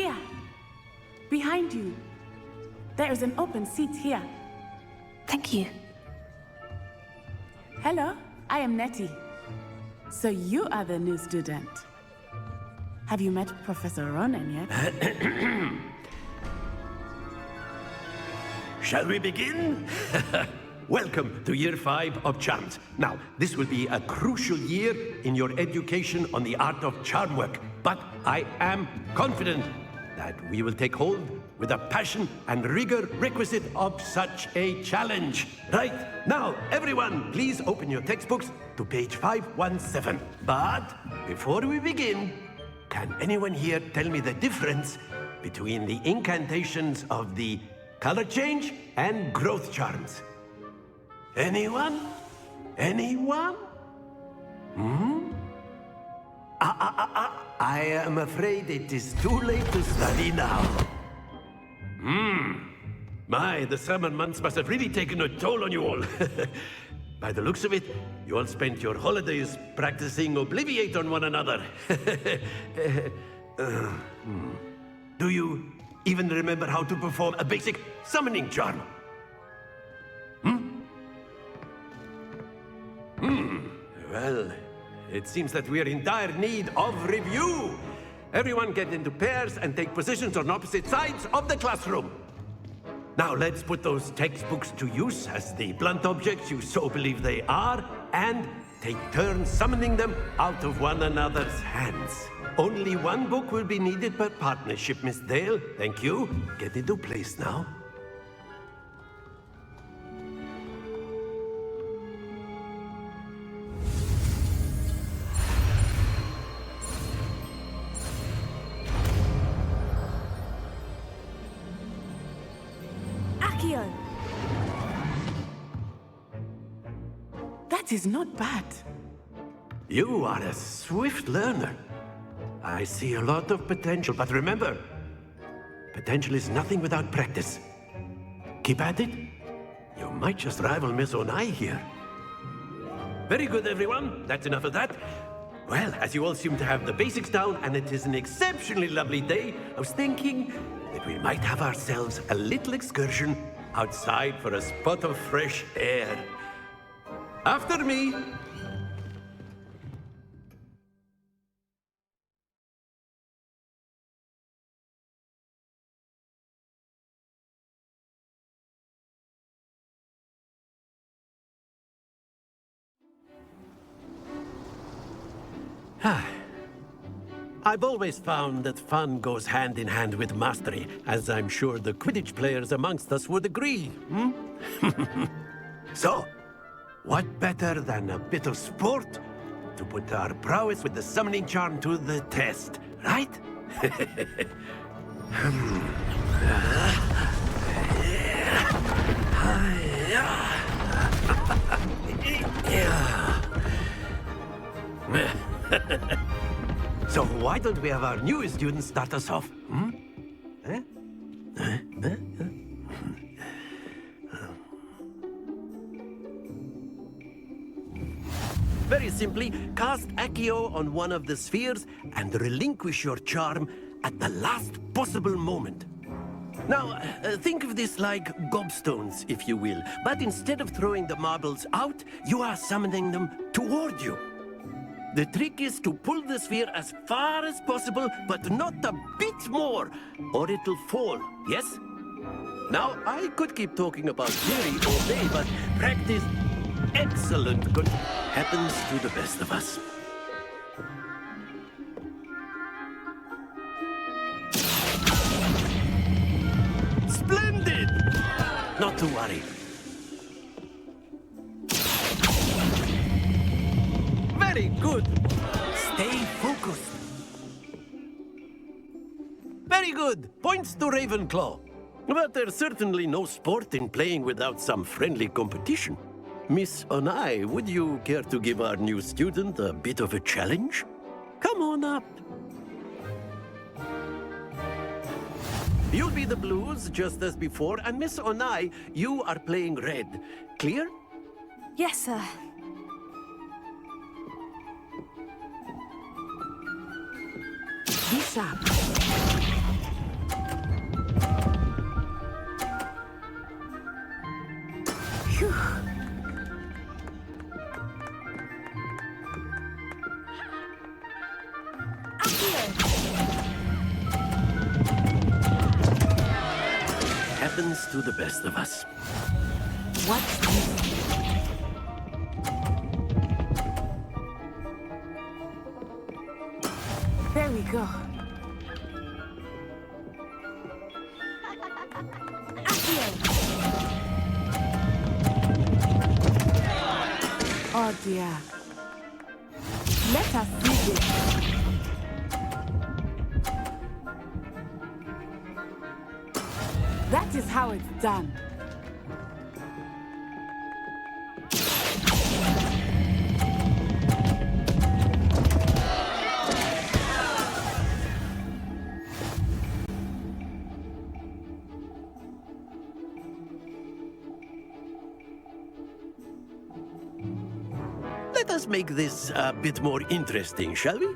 Here. Behind you. There is an open seat here. Thank you. Hello, I am Nettie. So you are the new student. Have you met Professor Ronan yet? Shall we begin? Welcome to Year 5 of Charms. Now, this will be a crucial year in your education on the art of charm work, but I am confident that we will take hold with the passion and rigor requisite of such a challenge. Right, now, everyone, please open your textbooks to page 517. But before we begin, can anyone here tell me the difference between the incantations of the color change and growth charms? Anyone? Anyone? I am afraid it is too late to study now. My, the summer months must have really taken a toll on you all. By the looks of it, you all spent your holidays practicing Obliviate on one another. Do you even remember how to perform a basic summoning charm? Well, it seems that we are in dire need of review. Everyone get into pairs and take positions on opposite sides of the classroom. Now let's put those textbooks to use as the blunt objects you so believe they are, and take turns summoning them out of one another's hands. Only one book will be needed per partnership, Miss Dale. Thank you. Get into place now. That is not bad. You are a swift learner. I see a lot of potential, but remember, potential is nothing without practice. Keep at it. You might just rival Miss Onai here. Very good, everyone. That's enough of that. Well, as you all seem to have the basics down, and it is an exceptionally lovely day, I was thinking that we might have ourselves a little excursion outside for a spot of fresh air. After me. I've always found that fun goes hand in hand with mastery, as I'm sure the Quidditch players amongst us would agree. So, what better than a bit of sport to put our prowess with the summoning charm to the test, right? So why don't we have our newest student start us off? Very simply, cast Accio on one of the spheres and relinquish your charm at the last possible moment. Now, think of this like gobstones, if you will, but instead of throwing the marbles out, you are summoning them toward you. The trick is to pull the sphere as far as possible, but not a bit more, or it'll fall, yes? Now, I could keep talking about theory all day, but practice, excellent, good, happens to the best of us. Splendid! Not to worry. Very good. Stay focused. Very good. Points to Ravenclaw. But there's certainly no sport in playing without some friendly competition. Miss Onai, would you care to give our new student a bit of a challenge? Come on up. You'll be the blues, just as before, and Miss Onai, you are playing red. Clear? Yes, sir. Be sharp. Happens to the best of us. What's this? There we go. Oh dear. Let us see this. That is how it's done. Let us make this a bit more interesting, shall we?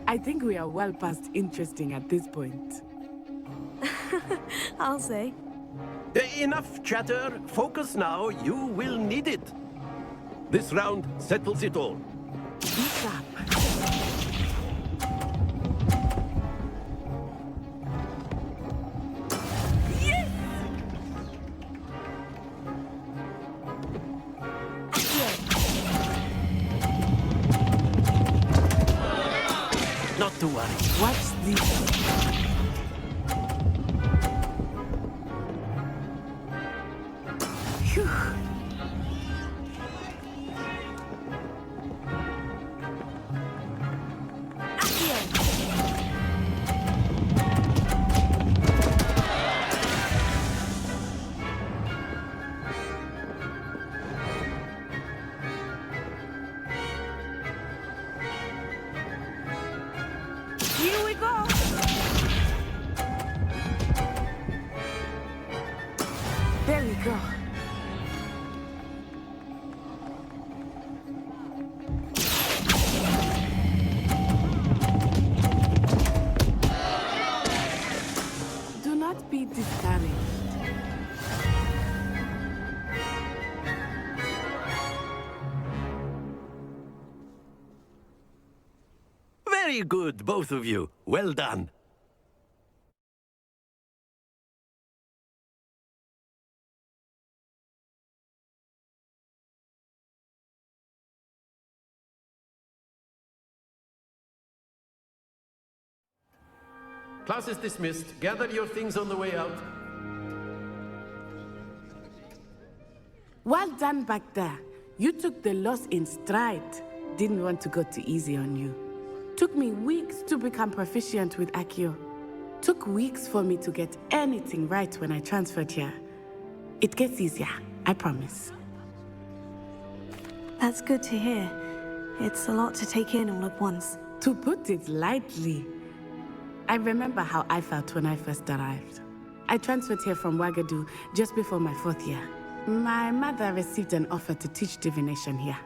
I think we are well past interesting at this point. I'll say. Enough chatter. Focus now. You will need it. This round settles it all. What's up? Not to worry. What's this? Phew. Here we go. There we go. Do not be discouraged. Very good, both of you. Well done. Class is dismissed. Gather your things on the way out. Well done back there. You took the loss in stride. Didn't want to go too easy on you. Took me weeks to become proficient with Accio. Took weeks for me to get anything right when I transferred here. It gets easier, I promise. That's good to hear. It's a lot to take in all at once. To put it lightly, I remember how I felt when I first arrived. I transferred here from Ouagadougou just before my 4th year. My mother received an offer to teach divination here.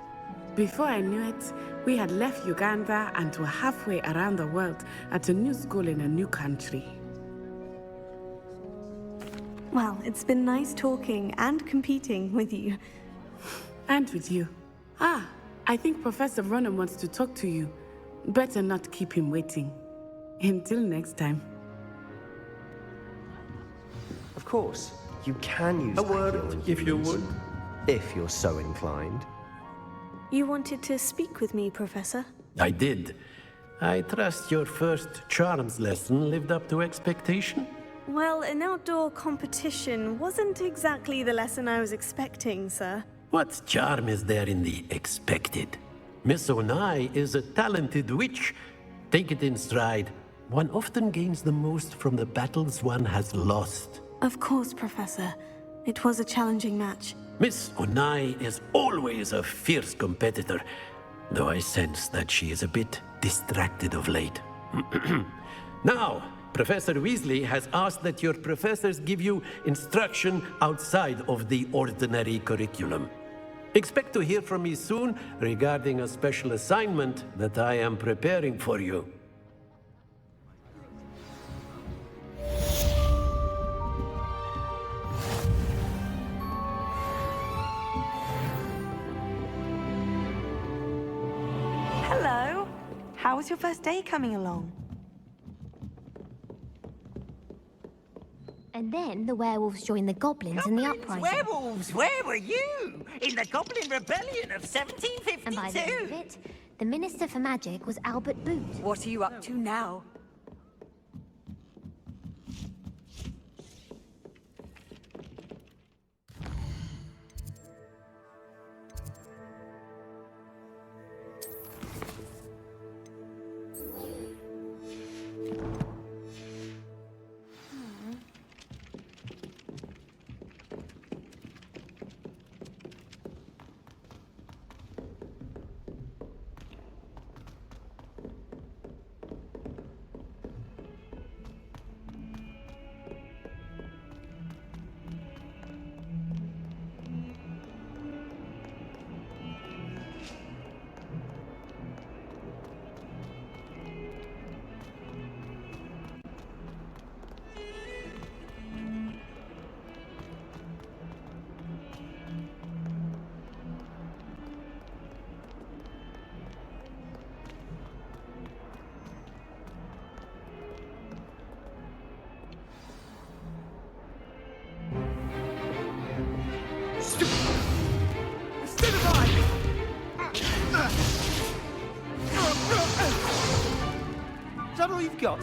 Before I knew it, we had left Uganda and were halfway around the world at a new school in a new country. Well, it's been nice talking and competing with you. And with you. Ah, I think Professor Ronan wants to talk to you. Better not keep him waiting. Until next time. Of course, you can use A Accio word, and if you humans, would. if you're so inclined. You wanted to speak with me, Professor? I did. I trust your first charms lesson lived up to expectation? Well, an outdoor competition wasn't exactly the lesson I was expecting, sir. What charm is there in the expected? Miss Onai is a talented witch. Take it in stride. One often gains the most from the battles one has lost. Of course, Professor. It was a challenging match. Miss Onai is always a fierce competitor, though I sense that she is a bit distracted of late. Now, Professor Weasley has asked that your professors give you instruction outside of the ordinary curriculum. Expect to hear from me soon regarding a special assignment that I am preparing for you. How's your first day coming along? And then the werewolves joined the goblins in the uprising. Werewolves, where were you? In the Goblin Rebellion of 1752? And by the end of it, the Minister for Magic was Albert Boot. What are you up to now? Is that all you've got?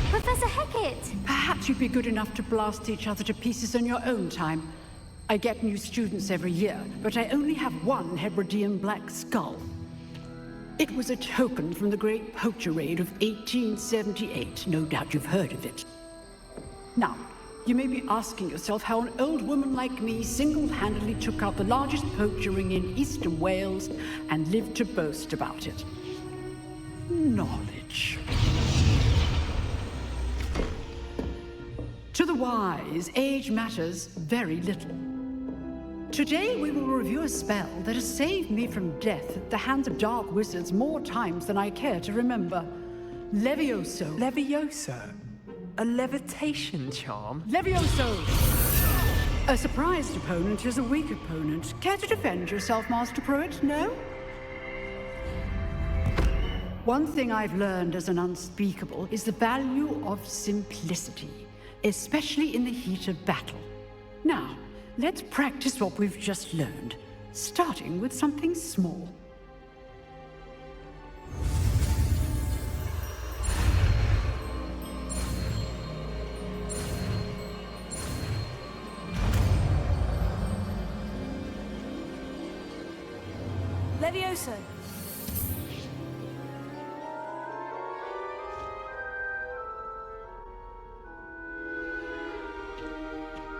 Professor Hecat! Perhaps you'd be good enough to blast each other to pieces on your own time. I get new students every year, but I only have one Hebridean black skull. It was a token from the Great Poacher Raid of 1878. No doubt you've heard of it. Now, you may be asking yourself how an old woman like me single-handedly took out the largest poacher ring in eastern Wales and lived to boast about it. Knowledge. To the wise, age matters very little. Today we will review a spell that has saved me from death at the hands of dark wizards more times than I care to remember. Levioso. Levioso? A levitation charm? Levioso! A surprised opponent is a weak opponent. Care to defend yourself, Master Pruitt? No? One thing I've learned as an unspeakable is the value of simplicity, especially in the heat of battle. Now, let's practice what we've just learned, starting with something small. Levioso.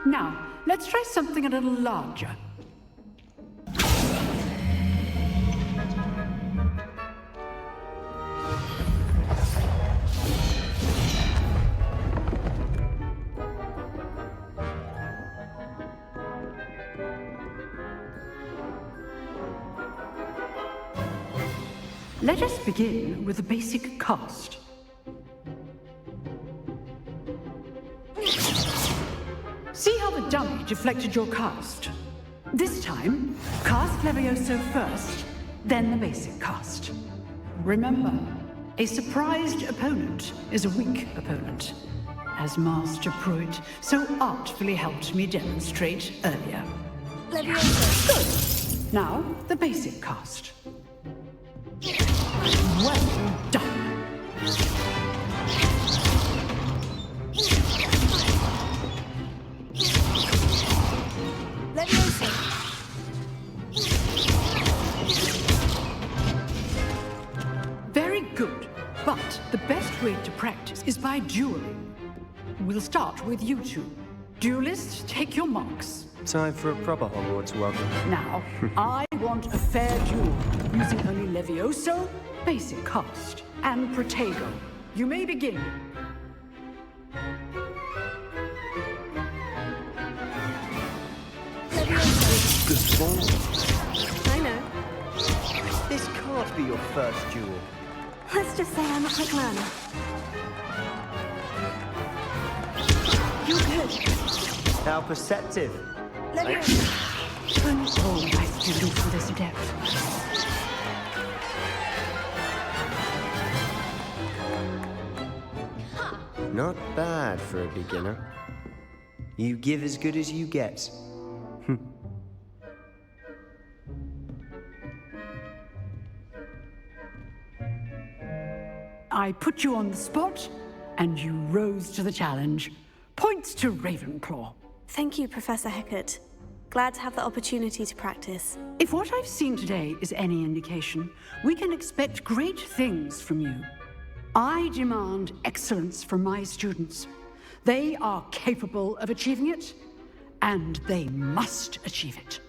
Now, let's try something a little larger. Let us begin with the basic cast. See how the dummy deflected your cast? This time, cast Levioso first, then the basic cast. Remember, a surprised opponent is a weak opponent, as Master Pruitt so artfully helped me demonstrate earlier. Levioso. Good. Now, the basic cast. Well done. Levioso. Very good. But the best way to practice is by dueling. We'll start with you two. Duelists, take your marks. Time for a proper Hogwarts welcome. Now, I want a fair duel, using only Levioso, basic cast, and Protego. You may begin. Good ball. I know. This can't be your first duel. Let's just say I'm a quick learner. You're good. How perceptive. Levioso. Only told my students were this adept. Not bad for a beginner. You give as good as you get. I put you on the spot, and you rose to the challenge. Points to Ravenclaw. Thank you, Professor Hecat. Glad to have the opportunity to practice. If what I've seen today is any indication, we can expect great things from you. I demand excellence from my students. They are capable of achieving it, and they must achieve it.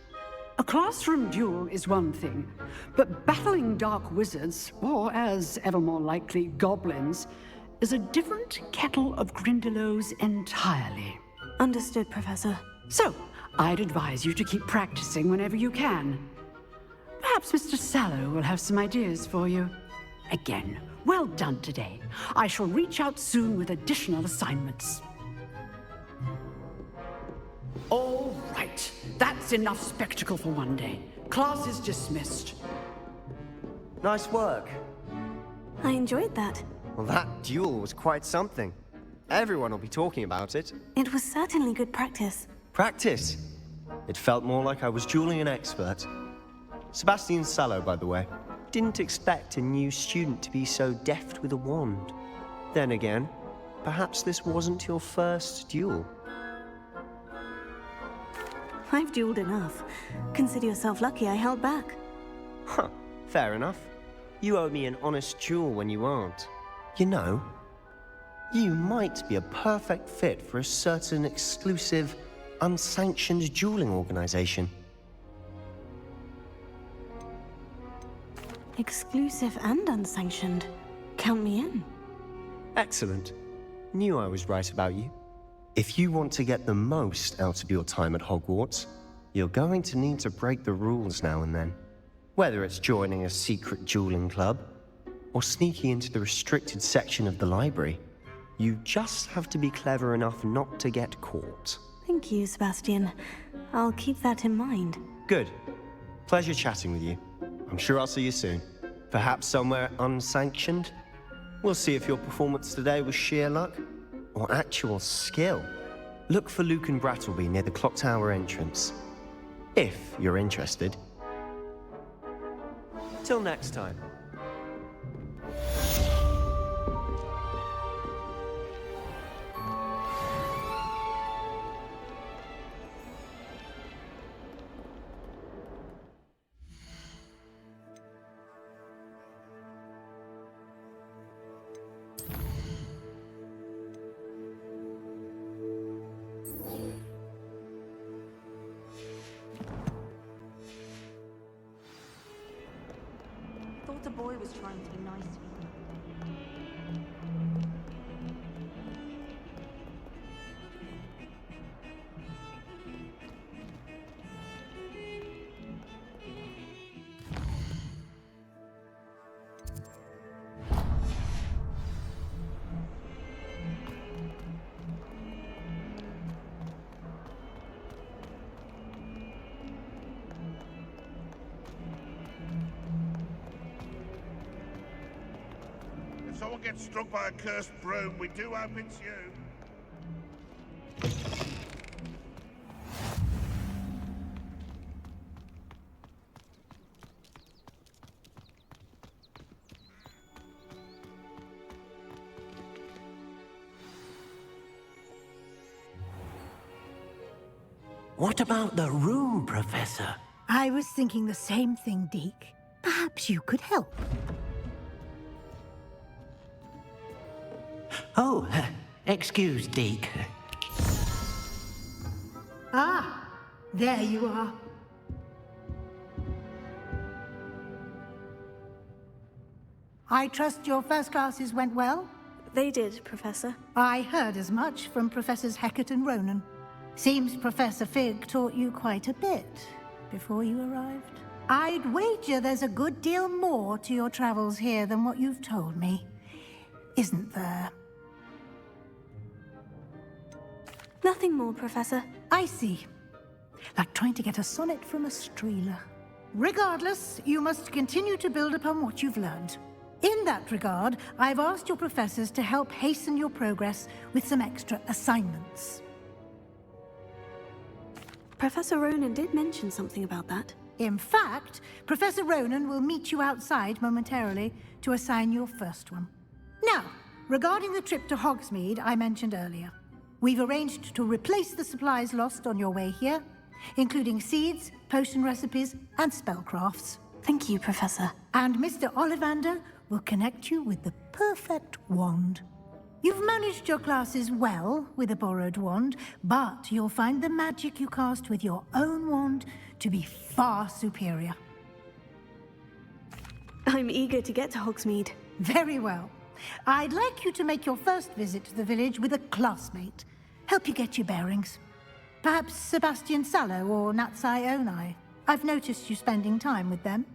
A classroom duel is one thing, but battling dark wizards, or as ever more likely, goblins, is a different kettle of Grindylows entirely. Understood, Professor. So, I'd advise you to keep practicing whenever you can. Perhaps Mr. Sallow will have some ideas for you. Again, well done today. I shall reach out soon with additional assignments. All right, that's enough spectacle for one day. Class is dismissed. Nice work. I enjoyed that. Well, that duel was quite something. Everyone will be talking about it. It was certainly good practice. Practice. It felt more like I was dueling an expert. Sebastian Sallow, by the way. Didn't expect a new student to be so deft with a wand. Then again, perhaps this wasn't your first duel. I've dueled enough. Consider yourself lucky I held back. Huh, fair enough. You owe me an honest duel when you aren't. You know, you might be a perfect fit for a certain exclusive, unsanctioned dueling organization. Exclusive and unsanctioned. Count me in. Excellent. Knew I was right about you. If you want to get the most out of your time at Hogwarts, you're going to need to break the rules now and then. Whether it's joining a secret dueling club, or sneaking into the restricted section of the library, you just have to be clever enough not to get caught. Thank you, Sebastian. I'll keep that in mind. Good. Pleasure chatting with you. I'm sure I'll see you soon. Perhaps somewhere unsanctioned? We'll see if your performance today was sheer luck or actual skill. Look for Luke and Brattleby near the clock tower entrance, if you're interested. Till next time. Thought the boy was trying to be nice to me. If someone gets struck by a cursed broom, we do hope it's you. What about the room, Professor? I was thinking the same thing, Deke. Perhaps you could help. Oh, excuse, Deke. Ah, there you are. I trust your first classes went well? They did, Professor. I heard as much from Professors Hecat and Ronan. Seems Professor Fig taught you quite a bit before you arrived. I'd wager there's a good deal more to your travels here than what you've told me. Isn't there? Nothing more, Professor. I see. like trying to get a sonnet from a streeler. Regardless, you must continue to build upon what you've learned. In that regard, I've asked your professors to help hasten your progress with some extra assignments. Professor Ronan did mention something about that. In fact, Professor Ronan will meet you outside momentarily to assign your first one. Now, regarding the trip to Hogsmeade I mentioned earlier, we've arranged to replace the supplies lost on your way here, including seeds, potion recipes, and spellcrafts. Thank you, Professor. And Mr. Ollivander will connect you with the perfect wand. You've managed your classes well with a borrowed wand, but you'll find the magic you cast with your own wand to be far superior. I'm eager to get to Hogsmeade. Very well. I'd like you to make your first visit to the village with a classmate. Help you get your bearings. Perhaps Sebastian Sallow or Natsai Onai. I've noticed you spending time with them.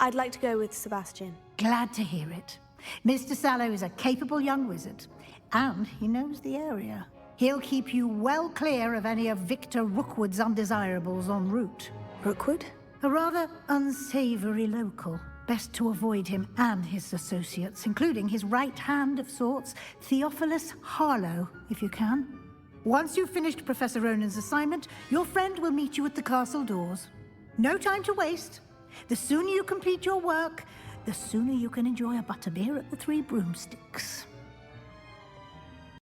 I'd like to go with Sebastian. Glad to hear it. Mr. Sallow is a capable young wizard, and he knows the area. He'll keep you well clear of any of Victor Rookwood's undesirables en route. Rookwood? A rather unsavory local. Best to avoid him and his associates, including his right hand of sorts, Theophilus Harlow, if you can. Once you've finished Professor Ronan's assignment, your friend will meet you at the castle doors. No time to waste. The sooner you complete your work, the sooner you can enjoy a butterbeer at the Three Broomsticks.